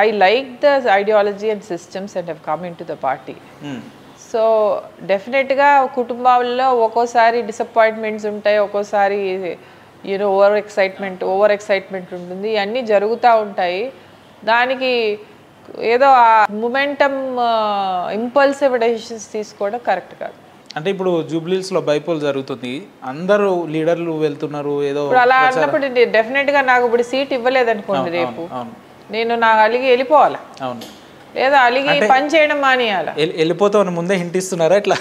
I like the ideology and systems and have come into the party. So డెఫినెట్గా కుటుంబాల్లో ఒక్కోసారి disappointments ఉంటాయి, ఒక్కోసారి ఓవర్ ఎక్సైట్మెంట్ ఉంటుంది, ఇవన్నీ జరుగుతూ ఉంటాయి. దానికి ఏదో ఆ మొమెంటమ్ ఇంపల్సివ్ డెసిషన్స్ తీసుకోవడం కరెక్ట్ కాదు. అంటే ఇప్పుడు జూబ్లీస్లో బైపోల్ జరుగుతుంది, అందరూ లీడర్లు వెళ్తున్నారు, ఏదో అలా అన్నప్పుడు డెఫినెట్గా నాకు ఇప్పుడు సీట్ ఇవ్వలేదనుకోండి, రేపు నేను నాకు అలిగి వెళ్ళిపోవాలి, లేదా అలిగి పని చేయడం మానేయాలి. వెళ్ళిపోతామని ముందే హింట్ ఇస్తున్నారా? ఇట్లా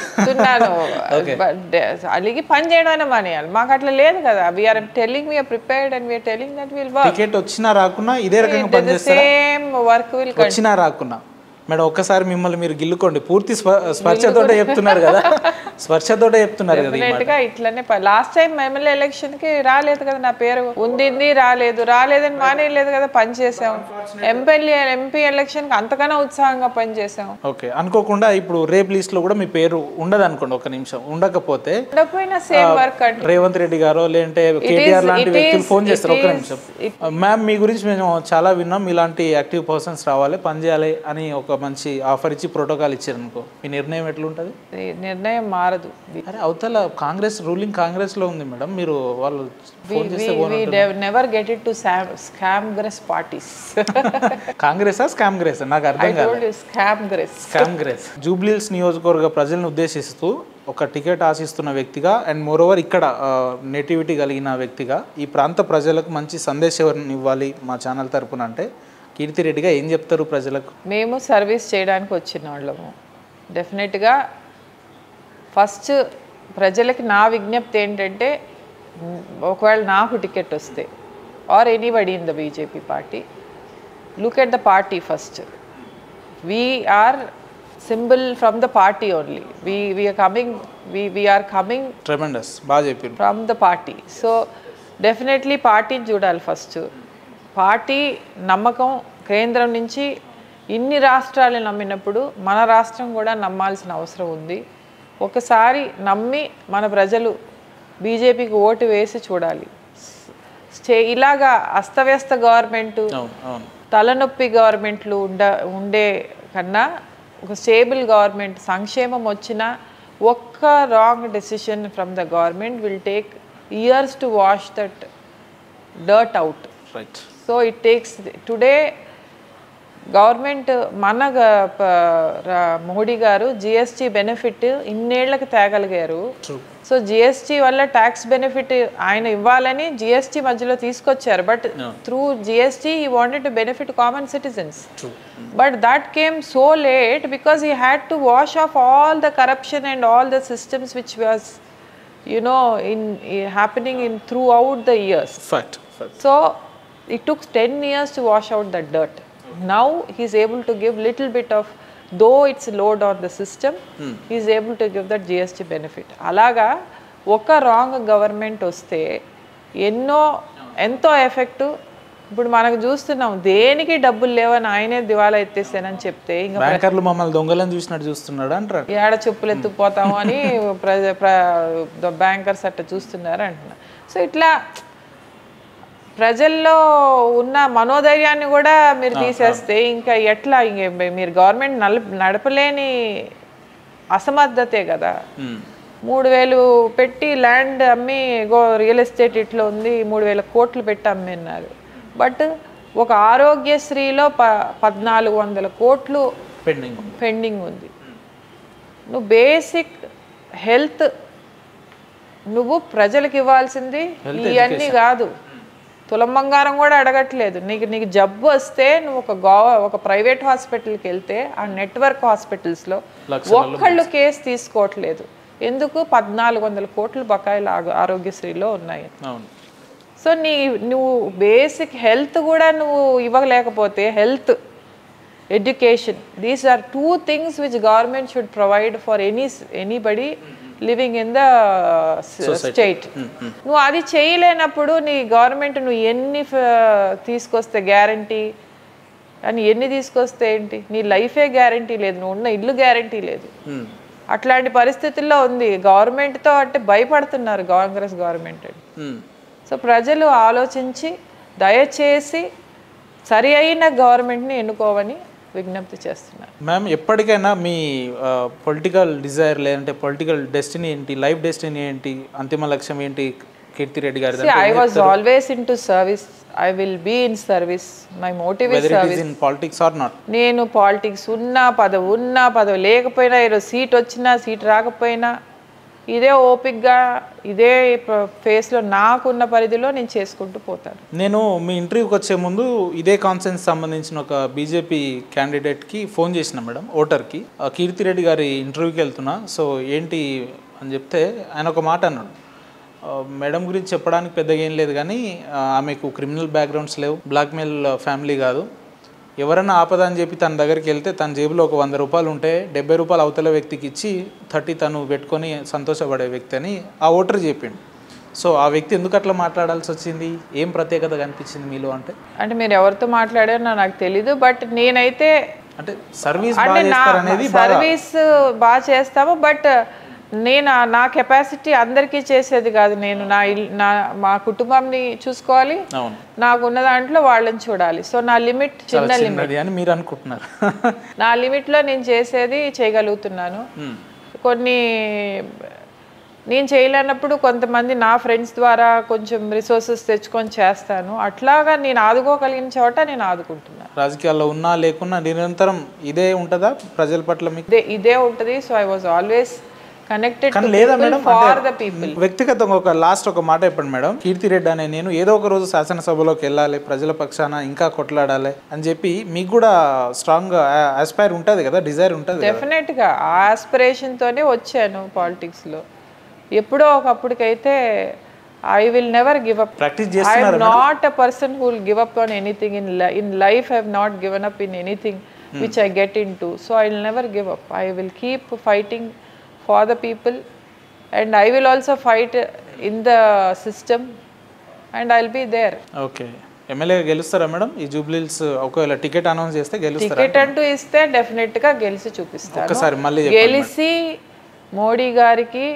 అలిగి పని చేయడం మానేయాలి. మాకు అట్లా లేదు కదా. We are telling we are prepared and we are telling that will work. Ticket వచ్చినా రాకున్నా ఇదే రకంగా పనిచేస్తారా? సేమ్ వర్క్ విల్ వచ్చినా రాకున్నా. మేడం ఒక్కసారి మిమ్మల్ని మీరు గిల్లుకోండి, పూర్తి స్పర్శతోటే చెప్తున్నారు కదా, స్పర్శతోటే చెప్తున్నారు కదా. ఇట్లనే లాస్ట్ టైం ఎమ్మెల్యే ఎలక్షన్ కి రాలేదు కదా, నా పేరు ఉంది రాలేదని మానేయలేదు కదా, పని చేసాం. ఎంపీ ఎలక్షన్ కి అంతకన్నా ఉత్సాహంగా పని చేసాం. ఓకే, అనుకోకుండా ఇప్పుడు రేప్ లిస్ట్ లో కూడా మీ పేరు ఉండదు అనుకోండి, ఒక నిమిషం ఉండకపోతే సేమ్ వర్క్ రేవంత్ రెడ్డి గారో లేదంటే కేటీఆర్ లాంటి వ్యక్తులు ఫోన్ చేస్తారు. ఒక నిమిషం మ్యామ్, మీ గురించి మేము చాలా విన్నాం, ఇలాంటి యాక్టివ్ పర్సన్స్ రావాలి, పని చేయాలి అని ఒక మంచి ఆఫర్ ఇచ్చి ప్రోటోకాల్ ఇచ్చారు అనుకో, మీ నిర్ణయం ఎట్లుంటది? నిర్ణయం మారదు. అరే అవతల కాంగ్రెస్ రూలింగ్ కాంగ్రెస్ లో ఉంది మేడం, మీరు వాళ్ళు never get it to Scamgress parties. కాంగ్రెసా స్కామ్గ్రెస్ నాకు అర్థం కాదు. స్కామ్గ్రెస్. జూబ్లీహిల్స్ నియోజకవర్గ ప్రజలను ఉద్దేశిస్తూ ఒక టికెట్ ఆశిస్తున్న వ్యక్తిగా అండ్ మోరోవర్ ఇక్కడ నేటివిటీ కలిగిన వ్యక్తిగా ఈ ప్రాంత ప్రజలకు మంచి సందేశం ఇవ్వాలి మా ఛానల్ తరపున అంటే కీర్తిరెడ్డిగా ఏం చెప్తారు ప్రజలకు? మేము సర్వీస్ చేయడానికి వచ్చిన వాళ్ళము. డెఫినెట్గా ఫస్ట్ ప్రజలకి నా విజ్ఞప్తి ఏంటంటే, ఒకవేళ నాకు టికెట్ వస్తే or anybody in the BJP party, look at the party first. We are symbol from the party only. We are coming tremendous, బాగా చెప్పారు, from the party. So definitely పార్టీని చూడాలి ఫస్ట్. పార్టీ నమ్మకం కేంద్రం నుంచి ఇన్ని రాష్ట్రాలు నమ్మినప్పుడు మన రాష్ట్రం కూడా నమ్మాల్సిన అవసరం ఉంది. ఒకసారి నమ్మి మన ప్రజలు బీజేపీకి ఓటు వేసి చూడాలి. ఇలాగా అస్తవ్యస్త గవర్నమెంటు, తలనొప్పి గవర్నమెంట్లు ఉండే కన్నా ఒక స్టేబుల్ గవర్నమెంట్, సంక్షేమం వచ్చినా ఒక్క wrong decision from the government will take years to wash that dirt out. Right. So it takes today government మన మోడీ గారు జిఎస్టీ బెనిఫిట్ ఇన్నేళ్లకు తేగలిగారు. సో జిఎస్టీ వల్ల ట్యాక్స్ బెనిఫిట్ ఆయన ఇవ్వాలని జిఎస్టీ మధ్యలో తీసుకొచ్చారు. But through GST he wanted to benefit common citizens. But that came so late because he had to wash of all the corruption and all the systems which was happening in throughout the years. Fact. So it took 10 years to wash out that dirt. Now he is able to give little bit of, though it's load on the system, he is able to give that GST benefit. అలాగా ఒక wrong government వస్తే ఎంతో effect. ఇప్పుడు మనకు చూస్తున్నాం, దేనికి డబ్బులు లేవని ఆయనే దివాలా ఎత్తేసానని చెప్తే ఇంకా బ్యాంకర్లు మమ్మల్ని దొంగలను చూసినట్టు చూస్తున్నాడు అంటారు. ఏడ చెప్పులు ఎత్తుకుపోతాము అని బ్యాంకర్స్ అట్లా చూస్తున్నారు అంటున్నా. సో ఇట్లా ప్రజల్లో ఉన్న మనోధైర్యాన్ని కూడా మీరు తీసేస్తే ఇంకా ఎట్లా? మీరు గవర్నమెంట్ నడపలేని అసమర్థతే కదా. 3,000 పెట్టి ల్యాండ్ అమ్మి రియల్ ఎస్టేట్ ఇట్లా ఉంది, 3,000 కోట్లు పెట్టి అమ్మిన్నారు. బట్ ఒక ఆరోగ్యశ్రీలో 1,400 కోట్లు పెండింగ్ ఉంది. నువ్వు బేసిక్ హెల్త్ నువ్వు ప్రజలకు ఇవ్వాల్సింది ఇవన్నీ కాదు. తులం బంగారం కూడా అడగట్లేదు. నీకు జబ్బు వస్తే నువ్వు ఒక ప్రైవేట్ హాస్పిటల్కి వెళ్తే ఆ నెట్వర్క్ హాస్పిటల్స్లో ఒక్కళ్ళు కేసు తీసుకోవట్లేదు. ఎందుకు? 1,400 కోట్లు బకాయిలు ఆరోగ్యశ్రీలో ఉన్నాయి. సో నువ్వు బేసిక్ హెల్త్ కూడా నువ్వు ఇవ్వలేకపోతే, health, education, these are 2 things which government should provide for anybody living in the state. నువ్వు అది చేయలేనప్పుడు నీ గవర్నమెంట్ నువ్వు ఎన్ని తీసుకొస్తే గ్యారంటీ అని, ఎన్ని తీసుకొస్తే ఏంటి? నీ లైఫే గ్యారంటీ లేదు, నువ్వు ఉన్న ఇల్లు గ్యారంటీ లేదు. అట్లాంటి పరిస్థితుల్లో ఉంది. గవర్నమెంట్తో అంటే భయపడుతున్నారు కాంగ్రెస్ గవర్నమెంట్. సో ప్రజలు ఆలోచించి దయచేసి సరి అయిన గవర్నమెంట్ని ఎన్నుకోవని విజ్ఞప్తి చేస్తున్నారు. మ్యామ్, ఎప్పటికైనా మీ పొలిటికల్ డిజైర్ లేదంటే పొలిటికల్ డెస్టినీ ఏంటి, లైఫ్ డెస్టినీ ఏంటి, అంతిమ లక్ష్యం ఏంటి కీర్తిరెడ్డి గారి? I was always in to service. I will be in service. My motive is service. In politics or not? నేను పాలిటిక్స్ ఉన్నా పదవి లేకపోయినా, ఈరోజు సీట్ వచ్చినా సీట్ రాకపోయినా ఇదే ఓపిక్గా ఇదే ఫేస్లో నాకున్న పరిధిలో నేను చేసుకుంటూ పోతాను. నేను మీ ఇంటర్వ్యూకి వచ్చే ముందు ఇదే కాన్సెన్స్ సంబంధించిన ఒక బీజేపీ క్యాండిడేట్కి ఫోన్ చేసిన మేడం, ఓటర్కి, కీర్తిరెడ్డి గారి ఇంటర్వ్యూకి వెళ్తున్నా, సో ఏంటి అని చెప్తే ఆయన ఒక మాట అన్నాడు, మేడం గురించి చెప్పడానికి పెద్దగా ఏం లేదు కానీ ఆమెకు క్రిమినల్ బ్యాక్గ్రౌండ్స్ లేవు, బ్లాక్మెయిల్ ఫ్యామిలీ కాదు, ఎవరైనా ఆపద అని చెప్పి తన దగ్గరికి వెళ్తే తన జేబులో ఒక 100 రూపాయలు ఉంటే 70 రూపాయలు అవతల వ్యక్తికి ఇచ్చి 30 తను పెట్టుకొని సంతోషపడే వ్యక్తి అని ఆ ఓటర్ చెప్పిండు. సో ఆ వ్యక్తి ఎందుకు అట్లా మాట్లాడాల్సి వచ్చింది? ఏం ప్రత్యేకత కనిపించింది మీలో? అంటే మీరు ఎవరితో మాట్లాడారో నాకు తెలీదు, బట్ నేనైతే అంటే సర్వీస్ బాగా చేస్తాము, బట్ నేను నా కెపాసిటీ అందరికీ చేసేది కాదు. నేను మా కుటుంబాన్ని చూసుకోవాలి, నాకున్న దాంట్లో వాళ్ళని చూడాలి. సో నా లిమిట్ చిన్న లిమిట్ అని మీరు అనుకుంటున్నారు. నా లిమిట్లో నేను చేసేది చేయగలుగుతున్నాను. కొన్ని నేను చేయలేనప్పుడు కొంతమంది నా ఫ్రెండ్స్ ద్వారా కొంచెం రిసోర్సెస్ తెచ్చుకొని చేస్తాను. అట్లాగా నేను ఆదుకోగలిగిన చోట నేను ఆదుకుంటున్నాను. రాజకీయాల్లో ఉన్నా లేకున్నా నిరంతరం ఇదే ఉంటుందా ప్రజల పట్ల? ఇదే ఉంటుంది. సో ఐ వాజ్ ఆల్వేస్ వ్యక్తిగతంగా ఒక లాస్ట్ ఒక మాట చెప్పండి మేడం, కీర్తిరెడ్డి అనే నేను ఏదో ఒక రోజు శాసనసభలోకి వెళ్ళాలి, ప్రజల పక్షాన ఇంకా కొట్లాడాలి అని చెప్పి మీకు కూడా స్ట్రాంగ్ ఆస్పైర్ ఉంటుంది కదా, డిజైర్ ఉంటుంది? డెఫినెట్ గా ఆ ఆస్పిరేషన్ తోనే వచ్చాను పాలిటిక్స్ లో. ఎప్పుడో ఒకప్పటికైతే I will never give up. I am not a person who will give up on anything in life. I have not given up in anything which I get into. So I will never give up. I will keep fighting for the people, and I will also fight in the system, and I'll be there. Okay. MLA గెలుస్తారా madam ఈ జూబ్లీహిల్స్? ఒకవేళ ticket announce చేస్తే గెలుస్తారా? Ticket అంటూ ఇస్తే definite గా గెలిచి చూపిస్తాను. ఒకసారి మళ్ళీ గెలిచి మోడీ గారికి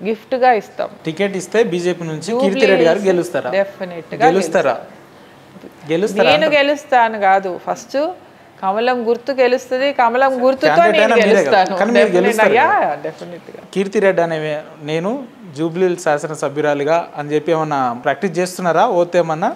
గిఫ్ట్ గా ఇస్తాం. టికెట్ ఇస్తే బీజేపీ నుంచి కీర్తిరెడ్డి గారు గెలుస్తారా? డెఫినెట్ గా గెలుస్తారా? నేను గెలుస్తాను కాదు, ఫస్ట్ కమలం గుర్తు గెలుస్తుంది, కమలం గుర్తుతో నేను గెలుస్తాను. కీర్తిరెడ్డి అనే నేను జూబ్లీహిల్స్ శాసనసభ్యురాలిగా అని చెప్పి ఏమన్నా ప్రాక్టీస్ చేస్తున్నారా? ఓతే ఏమన్నా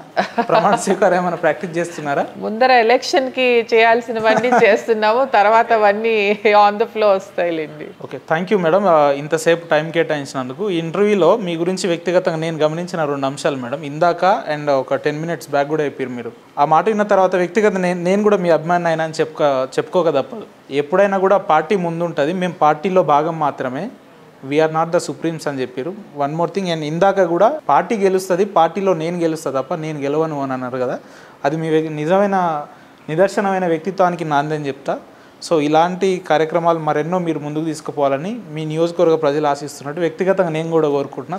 ప్రమాణ స్వీకారం ఏమన్నా ప్రాక్టీస్ చేస్తున్నారా? ముందర ఎలక్షన్ కి చేయాల్సినవన్నీ చేస్తున్నాము, తర్వాత అవన్నీ ఆన్ ద ఫ్లో వస్తాయిలేండి. ఓకే, థ్యాంక్ యూ మేడం ఇంతసేపు టైం కేటాయించినందుకు. ఈ ఇంటర్వ్యూలో మీ గురించి వ్యక్తిగతంగా నేను గమనించిన 2 అంశాలు మేడం, ఇందాక అండ్ ఒక 10 minutes బ్యాక్ కూడా చెప్పారు మీరు. ఆ మాట విన్న తర్వాత వ్యక్తిగత నేను కూడా మీ అభిమాని అయినా అని చెప్పుకోక తప్పదు. ఎప్పుడైనా కూడా పార్టీ ముందు ఉంటుంది, మేము పార్టీలో భాగం మాత్రమే, వీఆర్ నాట్ ద సుప్రీమ్స్ అని చెప్పారు. వన్ మోర్ థింగ్, అండ్ ఇందాక కూడా పార్టీ గెలుస్తుంది, పార్టీలో నేను గెలుస్తా తప్ప నేను గెలవను అని అన్నారు కదా, అది మీ నిజమైన నిదర్శనమైన వ్యక్తిత్వానికి నాందని చెప్తా. సో ఇలాంటి కార్యక్రమాలు మరెన్నో మీరు ముందుకు తీసుకుపోవాలని మీ నియోజకవర్గ ప్రజలు ఆశిస్తున్నట్టు వ్యక్తిగతంగా నేను కూడా కోరుకుంటున్నాను.